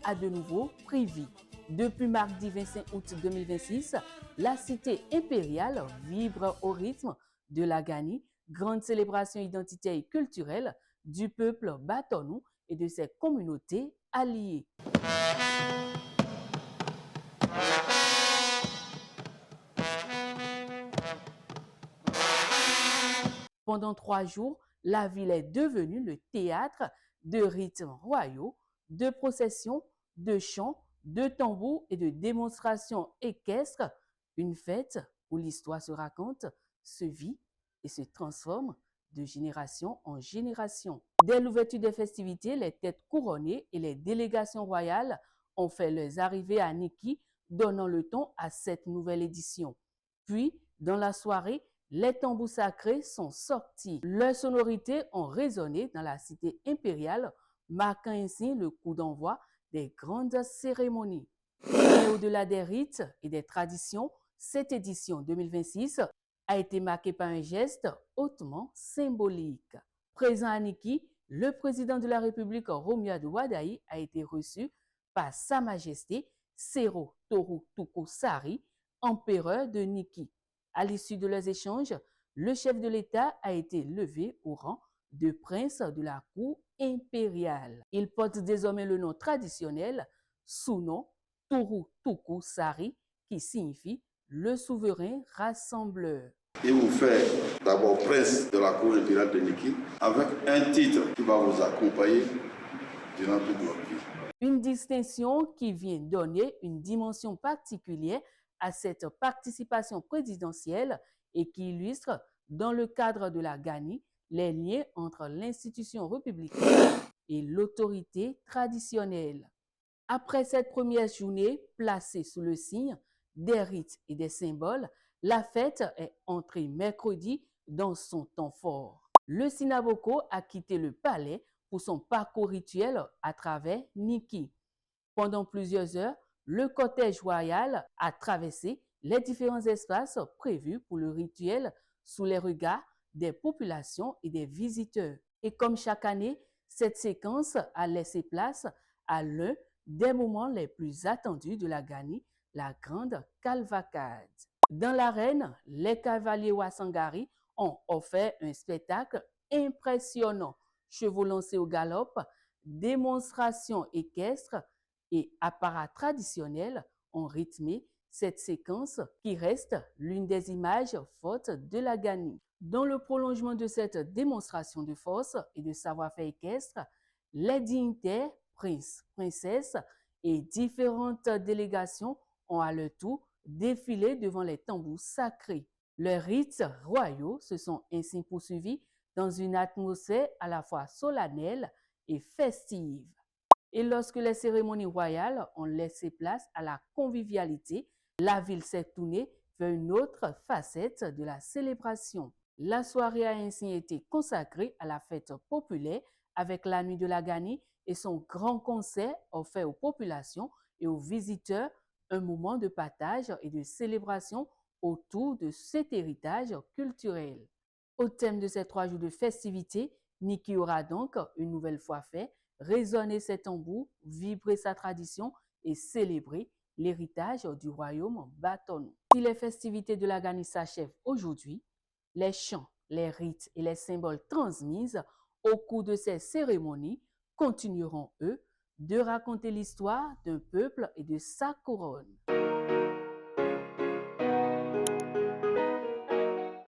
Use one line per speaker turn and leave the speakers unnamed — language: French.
a de nouveau pris vie. Depuis mardi 25 août 2026, la cité impériale vibre au rythme de la Gani, grande célébration identitaire et culturelle du peuple Batonou et de ses communautés alliées. Pendant 3 jours, la ville est devenue le théâtre de rythmes royaux, de processions, de chants, de tambours et de démonstrations équestres. Une fête où l'histoire se raconte, se vit et se transforme de génération en génération. Dès l'ouverture des festivités, les têtes couronnées et les délégations royales ont fait leurs arrivées à Niki, donnant le ton à cette nouvelle édition. Puis, dans la soirée, les tambours sacrés sont sortis. Leurs sonorités ont résonné dans la cité impériale, marquant ainsi le coup d'envoi des grandes cérémonies. Et au-delà des rites et des traditions, cette édition 2026 a été marquée par un geste hautement symbolique. Présent à Niki, le président de la République, Romuald Wadaï, a été reçu par Sa Majesté Sero Toru Tuku Sari, empereur de Niki. À l'issue de leurs échanges, le chef de l'État a été levé au rang de prince de la cour impériale. Il porte désormais le nom traditionnel sous nom Toru Tuku Sari, qui signifie le souverain rassembleur.
Et vous faire d'abord prince de la cour impériale de Niki avec un titre qui va vous accompagner durant toute votre vie.
Une distinction qui vient donner une dimension particulière à cette participation présidentielle et qui illustre, dans le cadre de la Gani, les liens entre l'institution républicaine et l'autorité traditionnelle. Après cette première journée placée sous le signe des rites et des symboles, la fête est entrée mercredi dans son temps fort. Le Sinaboko a quitté le palais pour son parcours rituel à travers Niki. Pendant plusieurs heures, le cortège royal a traversé les différents espaces prévus pour le rituel sous les regards des populations et des visiteurs. Et comme chaque année, cette séquence a laissé place à l'un des moments les plus attendus de la Gani, la grande cavalcade. Dans l'arène, les cavaliers Wasangari ont offert un spectacle impressionnant. Chevaux lancés au galop, démonstrations équestres et apparats traditionnels ont rythmé cette séquence qui reste l'une des images fortes de la Gani. Dans le prolongement de cette démonstration de force et de savoir-faire équestre, les dignitaires, princes, princesses et différentes délégations ont à leur tour défilé devant les tambours sacrés. Leurs rites royaux se sont ainsi poursuivis dans une atmosphère à la fois solennelle et festive. Et lorsque les cérémonies royales ont laissé place à la convivialité, la ville s'est tournée vers une autre facette de la célébration. La soirée a ainsi été consacrée à la fête populaire avec la nuit de la Gani et son grand concert offert aux populations et aux visiteurs, un moment de partage et de célébration autour de cet héritage culturel. Au thème de ces 3 jours de festivités, Niki aura donc une nouvelle fois fait résonner ses tambours, vibrer sa tradition et célébrer l'héritage du royaume Batonou. Si les festivités de la Gani s'achèvent aujourd'hui, les chants, les rites et les symboles transmis au cours de ces cérémonies continueront, eux, de raconter l'histoire d'un peuple et de sa couronne.